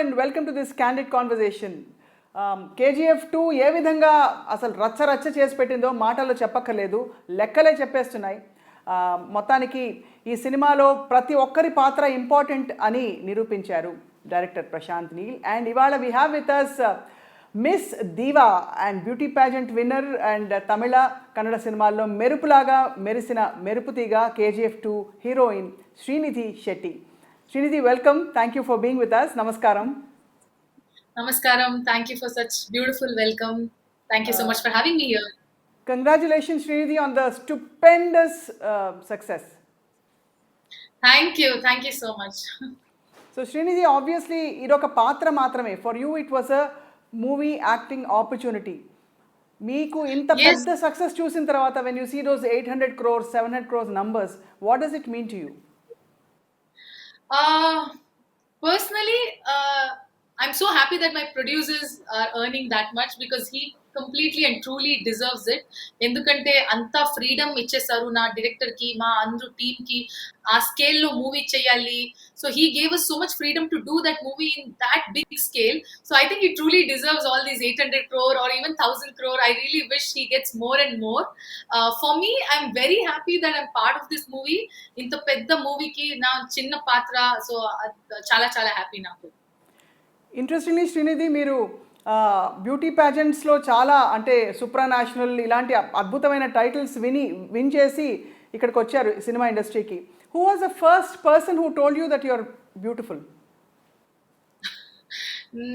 and welcome to this candid conversation. KGF 2 ఏ విధంగా అసలు రచ్చ చేసి పెట్టిందో మాటల్లో చెప్పక్కర్లేదు, లెక్కలే చెప్పేస్తున్నాయి. మొత్తానికి ఈ సినిమాలో ప్రతి ఒక్కరి పాత్ర ఇంపార్టెంట్ అని నిరూపించారు డైరెక్టర్ ప్రశాంత్ నీల్. అండ్ ఇవాళ we have with us Miss Diva and beauty pageant winner and Tamil Kannada సినిమాల్లో మెరుపులాగా మెరిసిన మెరుపుతీగా KGF 2 heroine Srinidhi Shetty. Srinidhi, welcome. Thank you for being with us. Namaskaram. Namaskaram. Thank you for such beautiful welcome. Thank you so much for having me here. Congratulations, Srinidhi, on the stupendous success. Thank you. Thank you so much. So, Srinidhi, obviously, idoka patra matrame. For you, it was a movie acting opportunity. Meeku inta pedda success chusin tarvata, when you see those 800 crores, 700 crores numbers, what does it mean to you? Personally, I'm so happy that my producers are earning that much because he completely and truly deserves it. ఎందుకంటే అంత freedom ఇచ్చేసారు నా director కి, మా అందరూ team కి. ఆ scale లో మూవీ చేయాలి. So he gave us so much freedom to do that movie in that big scale. So I think he truly deserves all these 800 crore or even 1000 crore. I really wish he gets more and more. For me, I'm very happy that I'm part of this movie. ఇంత పెద్ద మూవీకి నా చిన్న పాత్ర. So చాలా చాలా happy నాకు. Interestingly Srinidhi, మీరు బ్యూటీ ప్యాజెంట్స్లో చాలా అంటే సూప్రాన్యాషనల్ ఇలాంటి అద్భుతమైన టైటిల్స్ విన్ చేసి ఇక్కడికి వచ్చారు సినిమా ఇండస్ట్రీకి. Who was the first person who told you that you are beautiful?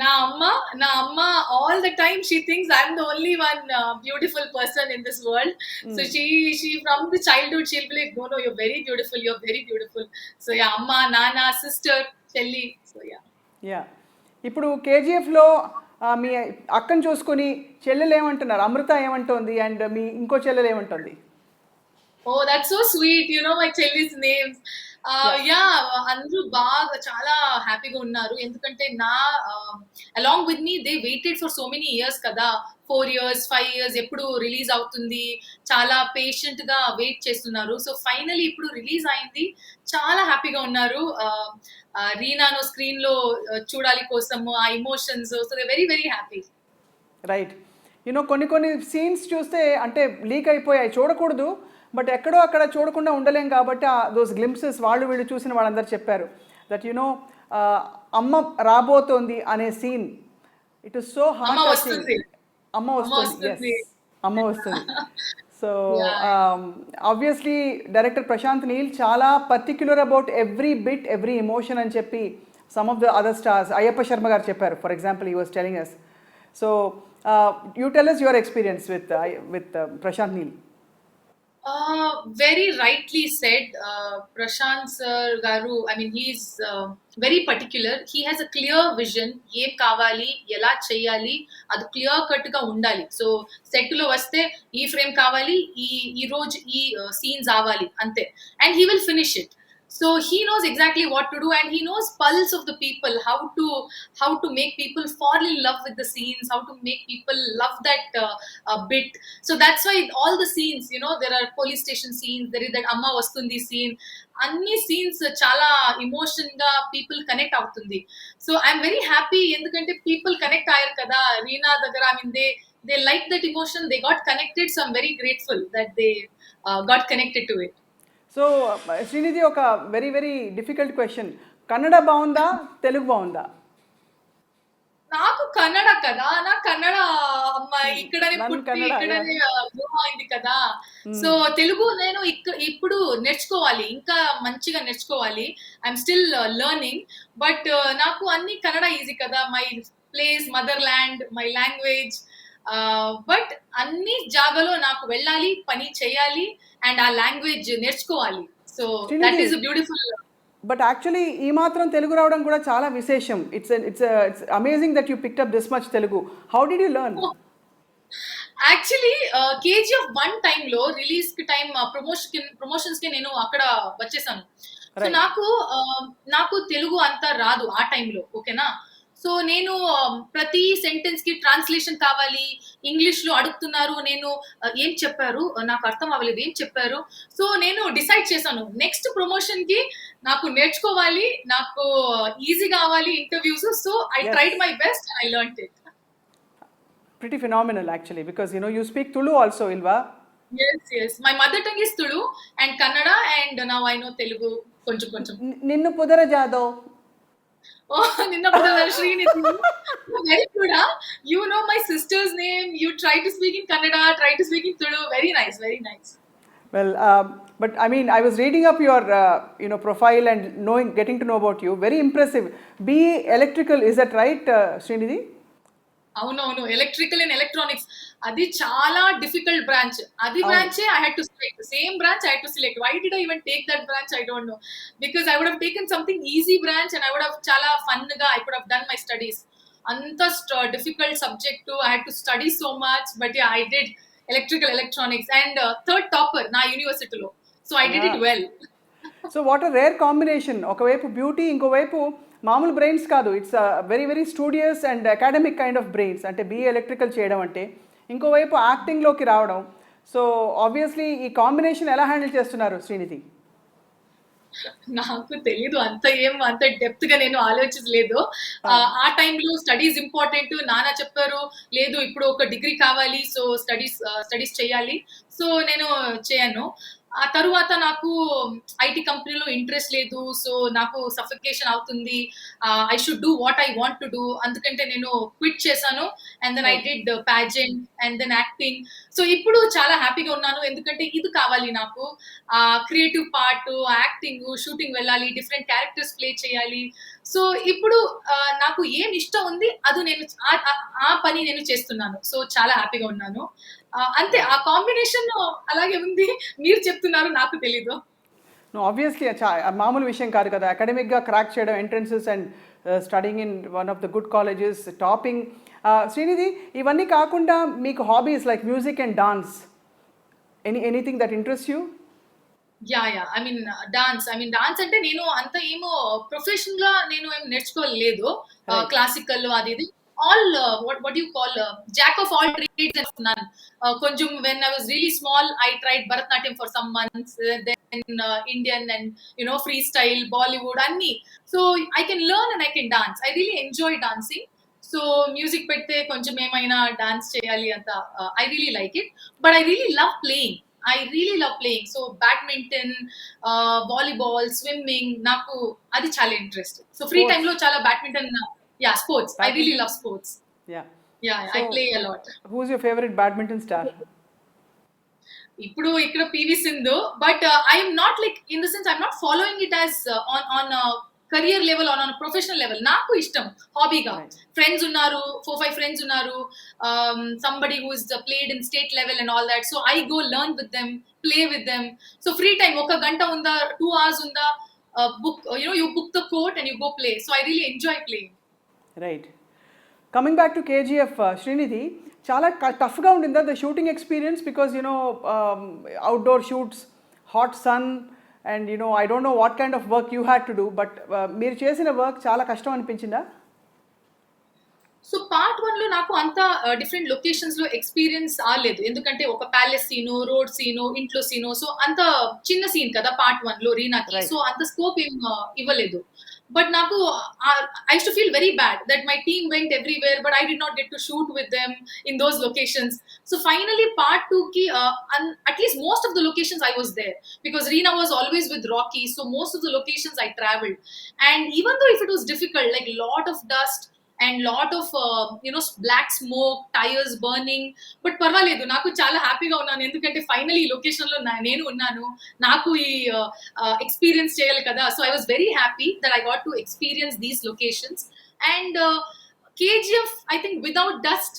నా అమ్మ all the time she thinks I'm the only one beautiful person in this world. So she from the childhood she'll be like, no, you're very beautiful. So yeah, amma, nana, sister, chelli. So yeah. ఇప్పుడు కేజీఎఫ్లో మీ అక్కను చూసుకొని చెల్లెలు ఏమంటున్నారు? అమృత ఏమంటోంది and మీ ఇంకో చెల్లెలు ఏమంటోంది? Oh, that's so sweet. You know my chelli's names. అందరూ బాగా చాలా హ్యాపీగా ఉన్నారు. ఎందుకంటే along with me they waited for so many years కదా, 4 years 5 years ఎప్పుడు రిలీజ్ అవుతుంది, చాలా పేషెంట్ గా వెయిట్ చేస్తున్నారు. సో ఫైనలీ ఇప్పుడు రిలీజ్ అయింది, చాలా హ్యాపీగా ఉన్నారు. రీనాను స్క్రీన్ లో చూడాలి కోసము ఆ emotions. So they very very happy. Right. You know కొన్ని సీన్స్ చూస్తే అంటే లీక్ అయిపోయాయి, చూడకూడదు, బట్ ఎక్కడో అక్కడ చూడకుండా ఉండలేం కాబట్టి దోస్ గ్లింప్సెస్ వీళ్ళు చూసిన వాళ్ళందరూ చెప్పారు దట్ యునో అమ్మ రాబోతోంది అనే scene, it is so heart touching. అమ్మ వస్తుంది. So obviously director Prashanth Neel చాలా particular about every bit every emotion అని చెప్పి some of the other stars Ayyappa Sharma garu చెప్పారు. For example, he was telling us. So you tell us your experience with Prashanth Neel. Very rightly said, Prashant sir garu. I mean, he's very particular. He has a clear vision. Em kavali, ela cheyali, adu clear cut ga undali. So set lo vaste ee frame kavali, ee roj ee scenes avali ante, and he will finish it. So he knows exactly what to do, and he knows pulse of the people, how to make people fall in love with the scenes, how to make people love that bit. So that's why all the scenes, you know, there are police station scenes, there is that amma vastundi scene, anni scenes chala emotion ga people connect avutundi. So I'm very happy endukante people connect ayaru kada Reena dagara. I mean, they like that emotion, they got connected. So I'm very grateful that they got connected to it. So Srinidhi, ఒక very very difficult question. Kannada బాగుందా, తెలుగు బాగుందా? నాకు కన్నడ కదా, నాకు కన్నడ అమ్మాయి ఇక్కడనే పుట్టి ఇక్కడనే గ్రో అయింది కదా. సో తెలుగు నేను ఇప్పుడు నేర్చుకోవాలి, ఇంకా మంచిగా నేర్చుకోవాలి. ఐఎమ్ స్టిల్ లెర్నింగ్, బట్ నాకు అన్ని కన్నడ ఈజీ కదా. My place, mother land, my language. But అన్ని జాగాలో నాకు వెళ్ళాలి, పని చేయాలి, అండ్ ఆ లాంగ్వేజ్ నేర్చుకోవాలి. So that is beautiful. But actually ఈ మాత్రం తెలుగు రావడం కూడా చాలా విశేషం. It's amazing that you picked up this much Telugu. How did you learn? Actually KGF 1 time లో రిలీజ్ కి టైం ప్రమోషన్స్ కి నేను అక్కడ వచ్చేసాను. సో నాకు తెలుగు అంతా రాదు ఆ టైంలో, ఓకేనా. సో నేను ప్రతి సెంటెన్స్ కి ట్రాన్స్లేషన్ కావాలి, ఇంగ్లీష్ లో అడుగుతున్నారు, నేను ఏం చెప్పారు నాకు అర్థం అవ్వలేదు, ఏం చెప్పారు. సో నేను డిసైడ్ చేశాను నెక్స్ట్ ప్రమోషన్ కి నాకు నేర్చుకోవాలి, నాకు ఈజీ కావాలి interviews. So I Yes. Tried my best, I learned it. Pretty phenomenal actually, because you know you speak Tulu also, Ilva. Yes, my mother tongue is Tulu and Kannada, and now I know Telugu కొంచెం కొంచెం. Ninnu Pudara Jadov. Oh, Ninna Pudala Srinidhi. Very good, huh? You know my sister's name. You try to speak in Kannada, try to speak in Tulu. Very nice, very nice. Well, but I mean, I was reading up your profile and getting to know about you. Very impressive. BE Electrical, is that right, Srinidhi? అవునవును, electrical and electronics అది చాలా difficult branch. అది బ్రాంచే I had to select, same branch I had to select. Why did I even take that branch, I don't know. Because I would have taken something easy branch and I would have చాలా fun గా I could have done my studies. అంత difficult subject, I had to study so much, but I did electrical electronics and third topper నా యూనివర్సిటీలో. So I did it well. So what a rare combination, ఒకవైపు beauty, ఇంకోవైపు మామూలు brains కాదు, it's very very studious and academic kind of brains. అంటే BA electrical చేయడం అంటే, ఇంకోవైపు యాక్టింగ్లోకి రావడం. సో ఆబ్వియస్లీ ఈ కాంబినేషన్ ఎలా హ్యాండిల్ చేస్తున్నారు శ్రీనిధి? నాకు తెలీదు, అంత డెప్త్ గా నేను ఆలోచించలేదు. ఆ టైంలో స్టడీస్ ఇంపార్టెంట్, నాన్న చెప్పారు లేదు ఇప్పుడు ఒక డిగ్రీ కావాలి, సో స్టడీస్ చేయాలి, సో నేను చేయను. ఆ తరువాత నాకు ఐటీ కంపెనీలో ఇంట్రెస్ట్ లేదు, సో నాకు సఫికేషన్ అవుతుంది, I should do what I want to do, అందుకంటే నేను క్విట్ చేశాను. And then I did pageant and then acting. So ఇప్పుడు చాలా హ్యాపీగా ఉన్నాను, ఎందుకంటే ఇది కావాలి నాకు, క్రియేటివ్ పార్ట్, యాక్టింగ్, షూటింగ్ వెళ్ళాలి, డిఫరెంట్ క్యారెక్టర్స్ ప్లే చేయాలి. సో ఇప్పుడు నాకు ఏం ఇష్టం ఉంది అది నేను ఆ పని నేను చేస్తున్నాను. సో చాలా హ్యాపీగా ఉన్నాను. అంతే, ఆ కాంబినేషన్ అలాగే ఉంది. మీరు చెప్తున్నారు, నాకు తెలీదు. ఆబ్వియస్లీ మామూలు విషయం కాదు కదా, అకాడమిక్గా క్రాక్ చేయడం, entrances and studying in one of the good colleges, topping. Srinidhi, ఇవన్నీ కాకుండా మీకు hobbies like music and dance, anything that interest you? Yeah I mean dance అంటే నేను అంత ఏమో ప్రొఫెషన్ గా నేను ఏం నేర్చుకోలేదు, క్లాసికల్ అది ఇది. All what do you call jack of all trades and none. Konjam when I was really small, I tried Bharatanatyam for some months, then Indian and freestyle, Bollywood, anni. So I can learn and I can dance. I really enjoy dancing. So music pette konjam emaina dance cheyali anta, I really like it. But I really love playing. So badminton, volleyball, swimming, naku adi chala interest. So free time lo chala badminton. Yeah, sports. I really love sports. Yeah, so, I play a lot. Who's your favorite badminton star? ఇప్పుడు ఇక్కడ PV Sindhu, but I M not like, in the sense I M not following it as on career level or on a professional level. Naku ishtam hobby ga, friends unnaru, 4-5 friends unnaru, somebody who is played in state level and all that, so I go learn with them, play with them. So free time oka ganta unda, 2 hours unda, book, you book the court and you go play. So I really enjoy playing. Right. Coming back to KGF, Srinidhi, చాలా టఫ్గా ఉండిందా the shooting experience? Because outdoor shoots, hot sun, and I don't know what kind of work you had to do, but మీరు చేసిన work చాలా కష్టం అనిపించిందా? So part 1 లో నాకు అంత డిఫరెంట్ లొకేషన్స్ లో ఎక్స్పీరియన్స్ ఆలేదు, ఎందుకంటే ఒక ప్యాలెస్ సీను, రోడ్ సీను, ఇంట్లో సీను, సో అంత చిన్న సీన్ కదా పార్ట్ 1 లో రీనాకి, సో అంత స్కోప్ ఏం ఇవ్వలేదు. But naku, I used to feel very bad that my team went everywhere, but I did not get to shoot with them in those locations. So finally, part 2 ki, at least most of the locations I was there, because Reena was always with Rocky. So most of the locations I traveled, and even though if it was difficult, like lot of dust and lot of black smoke, tires burning, but parvaledu, naku chala happy ga unnanu, endukante finally location lo nenu unnanu, naku ee experience cheyali kada. So I was very happy that I got to experience these locations. And KGF, I think without dust,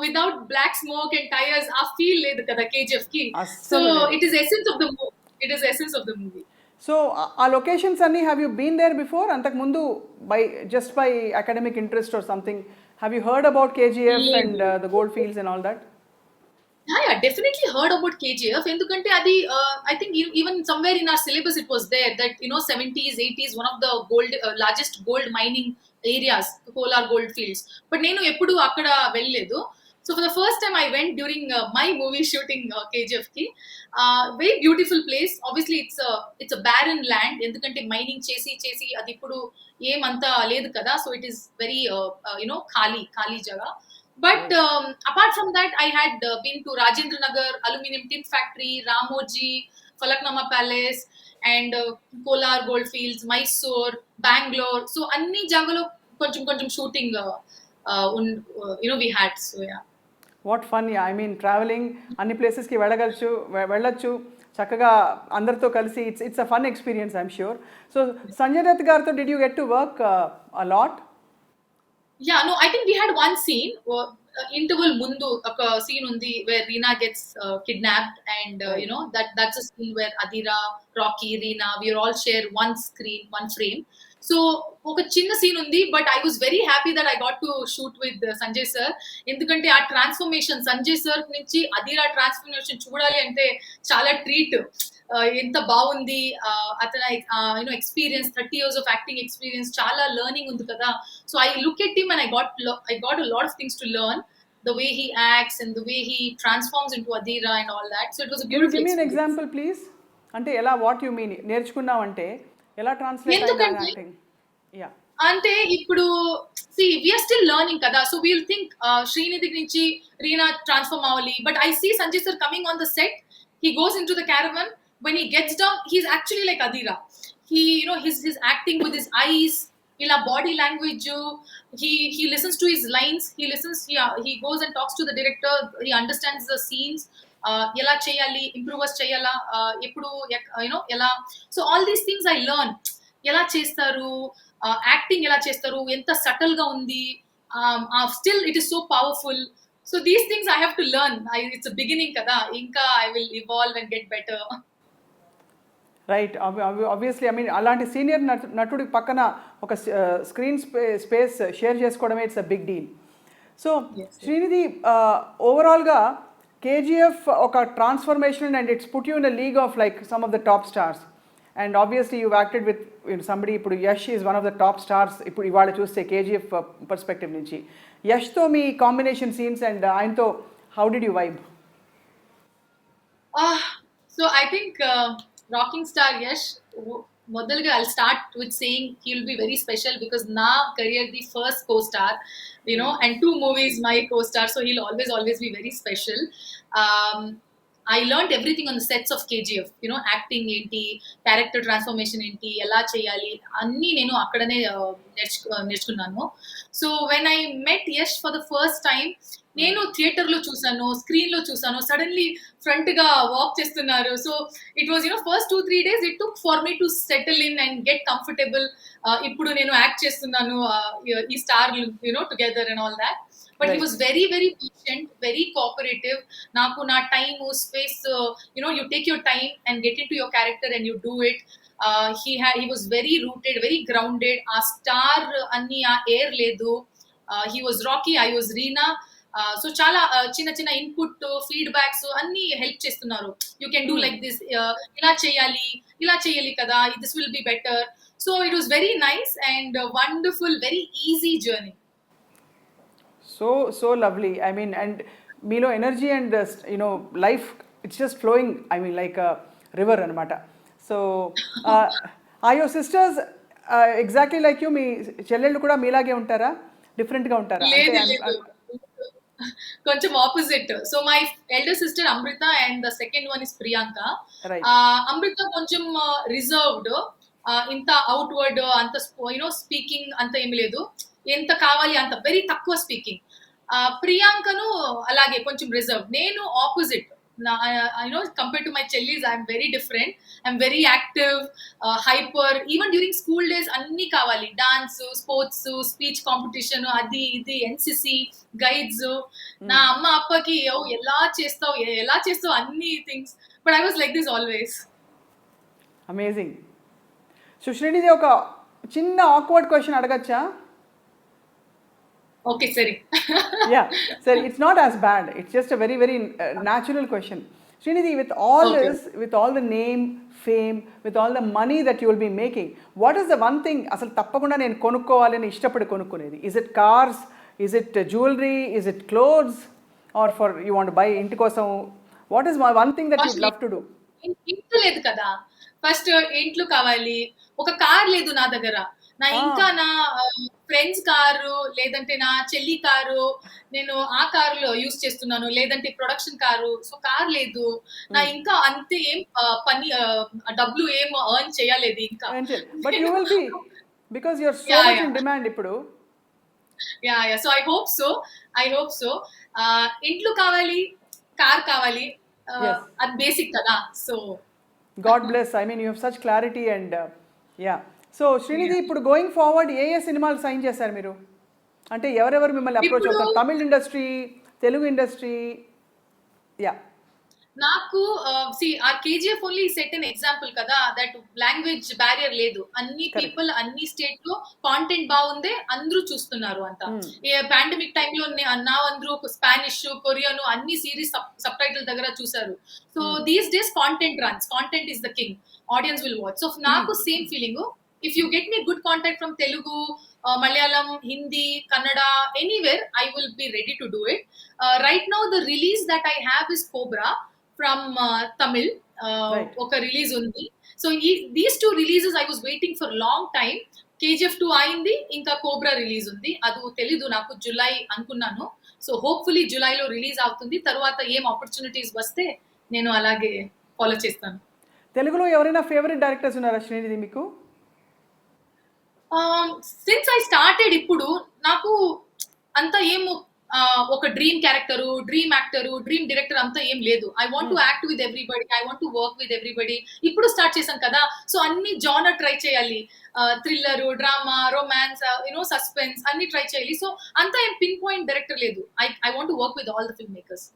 without black smoke and tires, I feel ledu kada KGF ki. So it is essence of the movie. So ఆ locations అన్ని, have you been there before? అంతకుముందు by academic interest or something, have you heard about KGF and the gold fields and all that? Yeah, definitely heard about KGF. Endukante adi, I think even somewhere in our syllabus it was there that 70s, 80s, one of the largest gold mining areas, Kolar gold fields. But నేను ఎప్పుడు అక్కడ వెళ్ళలేదు. So for the first time I went during my movie shooting KGF కి. Very beautiful place. Obviously it's a barren land, ఎందుకంటే mining చేసి చేసి అది ఇప్పుడు ఏమంతా లేదు కదా. సో ఇట్ ఈస్ వెరీ ఖాళీ జగ. But apart from that, I had been to Rajendra Nagar, Aluminium Tin Factory, Ramoji, Falaknama Palace, and Kolar Goldfields, Mysore, Bangalore. So anni jagalo koncham shooting we had. So yeah. What fun. I mean travelling అన్ని ప్లేసెస్కి వెళ్ళొచ్చు చక్కగా అందరితో కలిసి. It's a fun experience I'm sure. So Sanjay Dutt గారితో did you get to work a lot? Yeah, no, I think we had one scene. Interval mundu oka scene undi where Reena gets kidnapped, and that's a scene where Adira, Rocky, Reena, we all share one screen, one frame. So oka chinna scene undi, but I was very happy that I got to shoot with Sanjay sir. Endukante aa transformation Sanjay sir nunchi Adira transformation చూడాలి అంటే చాలా treat. ఎంత బాగుంది అతను experience, 30 years of acting experience, చాలా learning ఉంది కదా. So I look at him and I got a lot of things to learn, the way he acts and the way he transforms into Adira and all that. So it was a beautiful experience. Give me an experience. example please. అంటే ఎలా, what you mean నేర్చుకున్నావంటే ఎలా translate అయ్యింది acting? Yeah, అంటే ఇప్పుడు we're still learning కదా. So we'll think Srinidhi నుంచి Reena transform అవ్వాలి, but I see Sanjay sir coming on the set. He goes into the caravan. When he gets down, he's actually like Adira. His acting with his eyes, ila body language, he listens to his lines, he goes and talks to the director, he understands the scenes, ela cheyali, improvers cheyala, eppudu ela. So all these things I learn. Ela chestaru, acting ela chestaru, enta subtle ga undi, still it is so powerful. So these things I have to learn. It's a beginning kada, inka I will evolve and get better. Right. Obviously I mean అలాంటి senior నటుడి పక్కన ఒక screen space share చేసుకోవడమే it's a big deal. So Srinidhi, ఓవరాల్గా KGF ఒక transformation and it's put you in a league of like some of the top stars. And obviously you acted with somebody. ఇప్పుడు Yash is one of the top stars ఇప్పుడు ఇవాళ చూస్తే KGF perspective నుంచి. యష్తో మీ combination scenes and ఆయనతో how did you vibe? So I think Rocking Star Yash, modalga I'll start with saying he'll be very special because na career the first co-star, and 2 movies my co-star, so he'll always be very special. I learned everything on the sets of KGF. Acting enti, character transformation enti, ela cheyali, anni nenu akkadane నేర్చుకున్నాను. So when I met Yash for the first time, నేను theatre లో చూసాను, screen లో చూసాను, suddenly front గా walk చేస్తున్నారు. So it was first 2-3 days it took for me to settle in and get comfortable. ఇప్పుడు నేను యాక్ట్ చేస్తున్నాను ఈ star together and all that. But he was very very patient, very cooperative. నాకు నా time space, you take your time and get into your character and you do it. He was very rooted, very grounded. ఆ star అన్ని ఆ air లేదు. He was Rocky, I was Reena. So చాలా చిన్న చిన్న input, feedbacks అన్ని help చేస్తున్నారు. You can do like this, ఇలా చేయాలి కదా, this will be better. So it was very nice and wonderful, very easy journey. So lovely. I mean, and మీలో energy and life it's just flowing, I mean like river అనమాట. So are your sisters exactly like you? మీ చెల్లెళ్ళు కూడా మీలాగే ఉంటారా, డిఫరెంట్గా ఉంటారా? కొంచెం opposite. So my elder sister Amrutha and the second one is Priyanka. Amrutha కొంచెం రిజర్వ్డ్, ఇంత అవుట్వర్డ్ అంత స్పీకింగ్ అంత ఏమి లేదు, ఎంత కావాలి అంత వెరీ తక్కువ స్పీకింగ్. ప్రియాంకను అలాగే కొంచెం రిజర్వ్. నేను opposite. Compared to my chellis, I'm very different. I'm very active, hyper. Even during school days, anni kavali. Dance, sports, speech competition, adi, idi, NCC, guides. Na amma appaki, ela chestavu, anni things. But I was like this always. Amazing. So Srinidhi, oka chinna awkward question adagacha? Okay, sorry. Yeah, sorry, it's not as bad. It's just a very, very natural question. Srinidhi, with all Okay. this, with all the name, fame, with all the money that you will be making, what is the one thing అసలు తప్పకుండా నేను కొనుక్కోవాలని ఇష్టపడి కొనుక్కునేది? Is it cars? Is it jewelry? Is it clothes? Or for you want to buy ఇంటి కోసం? What is one thing that you'd love to do? ఇంట్లో లేదు కదా, ఫస్ట్ ఇంట్లో కావాలి. ఒక కార్ లేదు నా దగ్గర. ఇంకా నా ఫ్రెండ్స్ కారు, లేదంటే నా చెల్లి కారు, నేను ఆ కారులో యూస్ చేస్తున్నాను, లేదంటే ప్రొడక్షన్ కారు. సో కార్ లేదు నా ఇంకా, అంతే. ఏం పని డబ్బులు ఏం ఎర్న్ చేయలేదు ఇంకా. But you will be, because you're so Yeah, much yeah. in demand ఇప్పుడు. Yeah so I hope so. ఇంట్లో కావాలి, కార్ కావాలి. Yes. అది బేసిక్ కదా. So God bless. I mean, you have such clarity and yeah. So Srinidhi, ఇప్పుడు going forward ఏ సినిమాలు sign చేశారు మీరు? అంటే ఎవరెవరు మిమ్మల్ని అప్రోచ్ ఇప్పుడు అవుతారు? Tamil industry, Telugu industry, yeah. నాకు R KGF only set an example కదా, దట్ లాంగ్వేజ్ బ్యారియర్ లేదు. అన్ని పీపుల్ అన్ని స్టేట్ లో కాంటెంట్ బాగుంది, అందరూ చూస్తున్నారు అంట. పాండమిక్ టైంలో నా అందరూ స్పానిష్, కొరియన్ అన్ని సిరీస్ సబ్ టైటిల్ దగ్గర చూసారు. So these days content runs, content is the king, audience will watch. So నాకు same feeling. If you get me good contact from Telugu, Malayalam, Hindi, Kannada, anywhere, I will be ready to do it. Right now, the release that I have is Cobra from Tamil. Right. Oka release undi. So these two releases I was waiting for long time. KGF 2 అయింది, ఇంకా cobra release ఉంది. అది తెలీదు నాకు, July అనుకున్నాను. So hopefully జులైలో release అవుతుంది. తర్వాత ఏం ఆపర్చునిటీస్ వస్తే నేను అలాగే ఫాలో చేస్తాను. తెలుగులో ఎవరైనా ఫేవరెట్ డైరెక్టర్స్ ఉన్నారా శ్రీనిధి మీకు? సిన్స్ ఐ స్టార్టెడ్ ఇప్పుడు నాకు అంత ఏము ఒక dream character, dream actor, dream director అంతా ఏం లేదు. I want to act with everybody, I want to work with everybody. ఇప్పుడు స్టార్ట్ చేశాను కదా, సో అన్ని జానర్ ట్రై చేయాలి. థ్రిల్లర్, డ్రామా, రొమాన్స్, సస్పెన్స్ అన్ని ట్రై చేయాలి. సో అంతా ఏం పిన్ పాయింట్ డైరెక్టర్ లేదు. I want to work with all the film makers.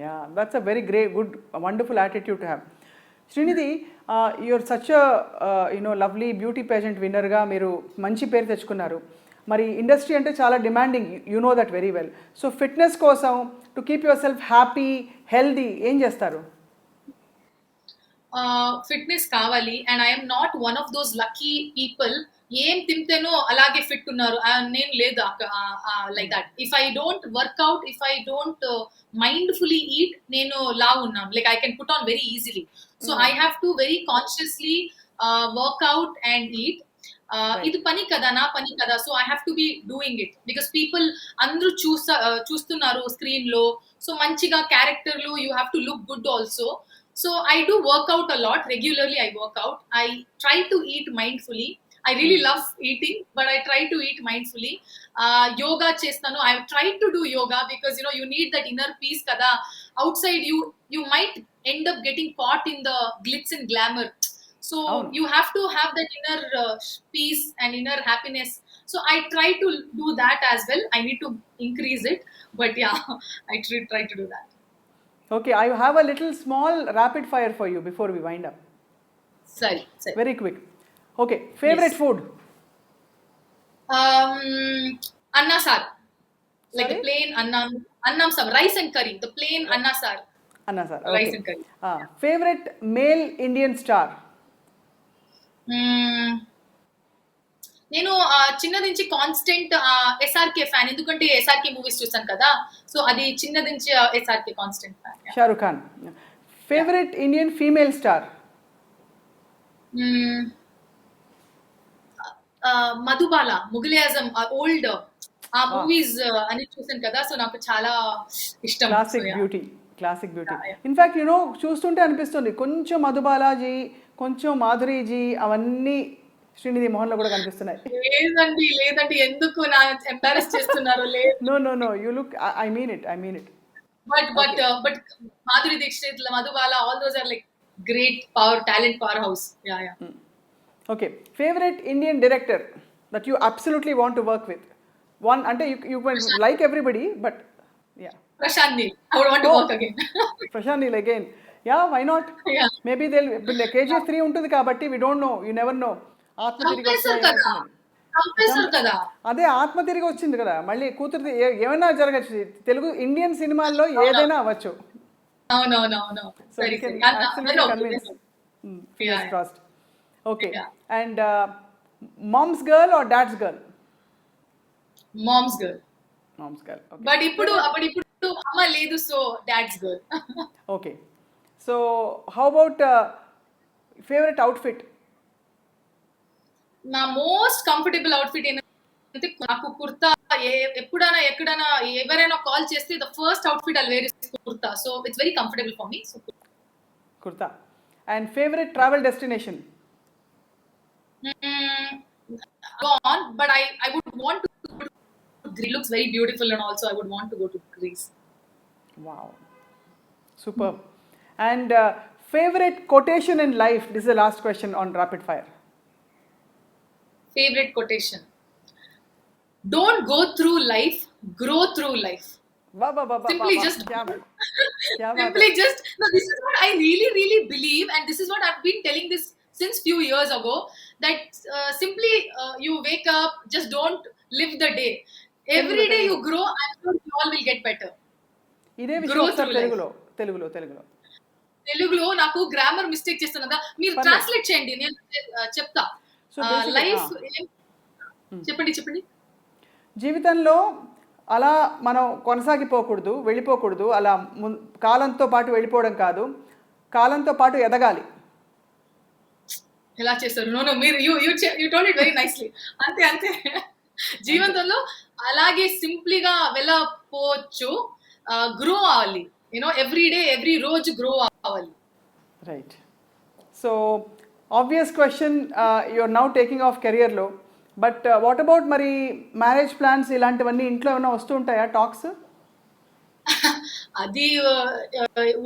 Yeah, that's a very great, good, wonderful attitude to have. Srinidhi, you're such a lovely beauty pageant winner గా మీరు మంచి పేరు తెచ్చుకున్నారు. మరి industry అంటే చాలా demanding, you know that very well. So fitness కోసం, to keep yourself happy, healthy, ఏం చేస్తారు? ఫిట్నెస్ కావాలి. And I'm not one of those lucky people ఏం తింటేనో అలాగే ఫిట్ ఉన్నారు. నేను లేదు like that. If I don't workout, if I don't mindfully eat, నేను లావ్ ఉన్నాను. Like I can put on very easily. So I have to very consciously workout and eat. ఇది పని కదా, నా పని కదా. So I have to be doing it because people అందరూ చూస్తున్నారు స్క్రీన్ లో. సో మంచిగా క్యారెక్టర్లు, you have to look good also. So I do work out a lot. Regularly I work out. I try to eat mindfully. I really love eating, but I try to eat mindfully. Yoga chestanu. I try to do yoga because you need that inner peace kada. Outside you might end up getting caught in the glitz and glamour. So you have to have that inner peace and inner happiness. So I try to do that as well. I need to increase it, but yeah, I try to do that. Okay, I have a little small rapid fire for you before we wind up. Sorry. Very quick. Okay, favorite food? Anna sar. Like Sorry? the plain annam sar, rice and curry. The plain anna sar. Anna sir. Rice Okay. and curry. Favorite male Indian star? నేను చిన్నది నుంచి constant SRK fan. ఎందుకంటే SRK movies చూసాను కదా. So అది చిన్నది నుంచి SRK constant fan. Shahrukh Khan. Favorite Indian female star? Madhubala, Mughal Azam, old ఆ మూవీస్ అన్ని చూసాను కదా. సో నాకు చాలా ఇష్టం. Classic beauty. ఇన్ఫాక్ట్ చూస్తుంటే అనిపిస్తుంది కొంచెం మధుబాలాజీ, కొంచెం మాధురీజీ, అవన్నీ శ్రీనిధి మోహన్ లో కూడా కనిపిస్తున్నాయి. లేదండి ఎందుకు నా ఎంబారస్ చేస్తున్నారు? No, you look, I mean it. But Madhuri Dixit, Madhubala, all those are like great talent powerhouse. Yeah. Okay, favorite Indian director that you absolutely want to work with? One, ante you can like everybody, but yeah. Prashant Neel. I would want to work again. Prashant Neel again. Yeah, why not? Yeah. Maybe they'll KGF 3 ఉంటుంది కాబట్టి we don't know, you never know. ఆత్మ తిరిగి అదే ఆత్మ తిరిగి వచ్చింది కదా, మళ్ళీ కూతురు ఏమైనా జరగచ్చు. తెలుగు ఇండియన్ సినిమాల్లో ఏదైనా అవ్వచ్చు. అవునవునవును. So సరే we can సరే. absolutely convince. Fingers Yeah. crossed. Okay. Yeah. And mom's girl or dad's girl? Mom's girl. Mom's girl. Okay. But ఇప్పుడు అమ్మ లేదు, so dad's girl. Okay. So how about favorite outfit? నా most comfortable outfit ఏంటంటే నాకు కుర్తా. ఎప్పుడైనా ఎక్కడైనా ఎవరైనా call చేస్తే the first outfit I wear is kurta. So it's very comfortable for me. So Kurta. And favorite travel destination? go on, but I would want to go to Greece. It looks very beautiful, and also I would want to go to Greece. Wow. Superb. And favorite quotation in life? This is the last question on rapid fire. Favorite quotation: don't go through life, grow through life. Wow, wow, wow, Simply wow, just kya baat. Kya baat simply hai. just no, this is what I really believe, and this is what I've been telling this since few years ago, that simply you wake up, just don't live the day. Every day you grow, I'm sure you all will get better. ఇదే విషయం Grow ఒకసారి through తెలుగులో తెలుగులో నాకు grammar mistake చేస్తున్నదా, మీరు పర్లేదు. Translate చేయండి, నేను చెప్తా. So basically, లైఫ్ చెప్పండి. జీవితంలో అలా మనం కొనసాగిపోకూడదు, వెళ్ళిపోకూడదు, అలా కాలంతో పాటు వెళ్ళిపోవడం కాదు, కాలంతో పాటు ఎదగాలి. ఎలా చేస్తారు? నో మీరు you told it very nicely. అంతే జీవితంలో అలాగే సింప్లీగా వెళ్ళపోవచ్చు. గ్రో అవ్వాలి, ఎవ్రీ డే ఎవ్రీ రోజు గ్రో అవ్వాలి. Right. So obvious question, you're now taking off కెరియర్లో, బట్ వాట్ అబౌట్ మరి మ్యారేజ్ ప్లాన్స్ ఇలాంటివన్నీ ఇంట్లో ఏమైనా వస్తూ ఉంటాయా టాక్స్? అది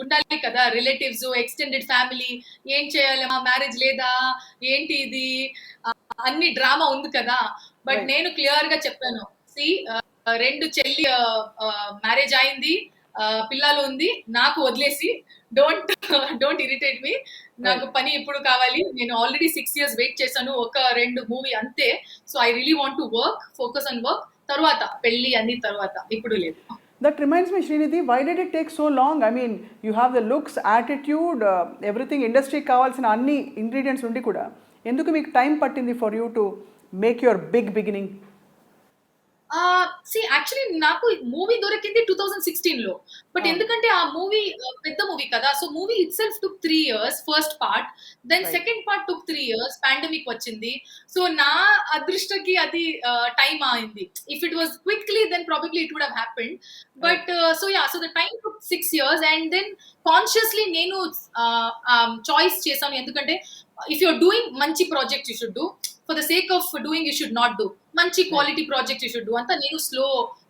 ఉండాలి కదా, రిలేటివ్స్, ఎక్స్టెండెడ్ ఫ్యామిలీ, ఏం చేయాలి, మా మ్యారేజ్ లేదా, ఏంటి ఇది, అన్ని డ్రామా ఉంది కదా. బట్ నేను క్లియర్ గా చెప్పాను, రెండు చెల్లి మ్యారేజ్ అయింది, పిల్లలు ఉంది, నాకు వదిలేసి డోంట్ ఇరిటేట్ మీ. నాకు పని ఎప్పుడు కావాలి, నేను ఆల్రెడీ 6 years వెయిట్ చేశాను, ఒక 2 మూవీ అంతే. So I really want to work, focus on work. తర్వాత పెళ్లి అన్ని తర్వాత, ఇప్పుడు లేదు. That reminds me, Srinidhi, why did it take so long? I mean, you have the looks, attitude, everything, industry కావాల్సిన అన్ని ఇంగ్రీడియంట్స్ ఉండి కూడా ఎందుకు మీకు టైం పట్టింది for you to make your beginning? Actually నాకు మూవీ దొరికింది 2016 లో. బట్ ఎందుకంటే ఆ మూవీ పెద్ద మూవీ కదా, so movie itself took 3 years first part, then second part took 3 years. Pandemic వచ్చింది, సో నా అదృష్టకి అది టైం అయింది. If it was quickly then probably it would have happened. But so the time took 6 years, and then consciously నేను choice చేశాను. ఎందుకంటే if you're doing మంచి project you should do, for the sake of doing you should not do. మంచి quality project you should do. అంతా నేను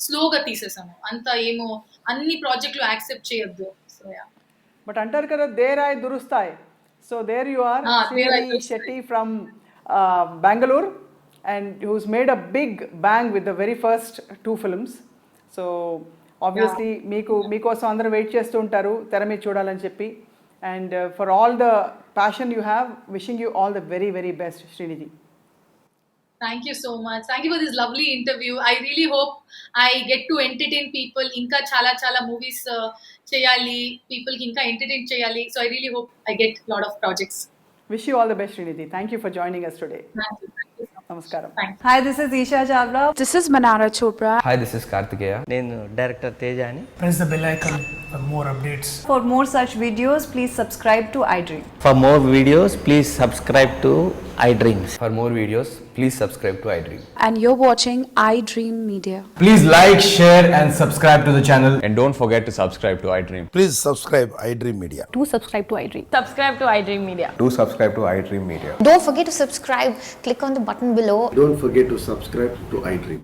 స్లోగా తీసేసాను. అంత ఏమో అన్ని ప్రాజెక్టులు యాక్సెప్ట్ చేయొద్దు. సో యా, బట్ అంటారు కదా, దేరాయ్ దురుస్తాయ్. So there you are, Srinidhi Shetty from Bangalore, and who's made a big bang with the very first 2 films. So obviously మీకోసం అందరూ వెయిట్ చేస్తూ ఉంటారు తెర మీద చూడాలని చెప్పి. And for all the passion you have, wishing you all the very very best, Srinidhi. Thank you so much. Thank you for this lovely interview. I really hope I get to entertain people. Inka chala movies cheyali, people ki inka entertain cheyali. So I really hope I get a lot of projects. Wish you all the best, Srinidhi. Thank you for joining us today. Thank you. Namaskaram. Thanks. Hi, this is Isha Chavla. This is Manara Chopra. Hi, this is Kartikeya. నేను director తేజాని. Press the bell icon for more updates. For more such videos, please subscribe to iDream. For more videos, please subscribe to iDreams. For more videos, please subscribe to iDream. And you're watching iDream Media. Please like, share and subscribe to the channel. And don't forget to subscribe to iDream. Please subscribe iDream Media. Do subscribe to iDream. Subscribe to iDream Media. Do subscribe to iDream Media. Don't forget to subscribe. Click on the button below. Don't forget to subscribe to iDream.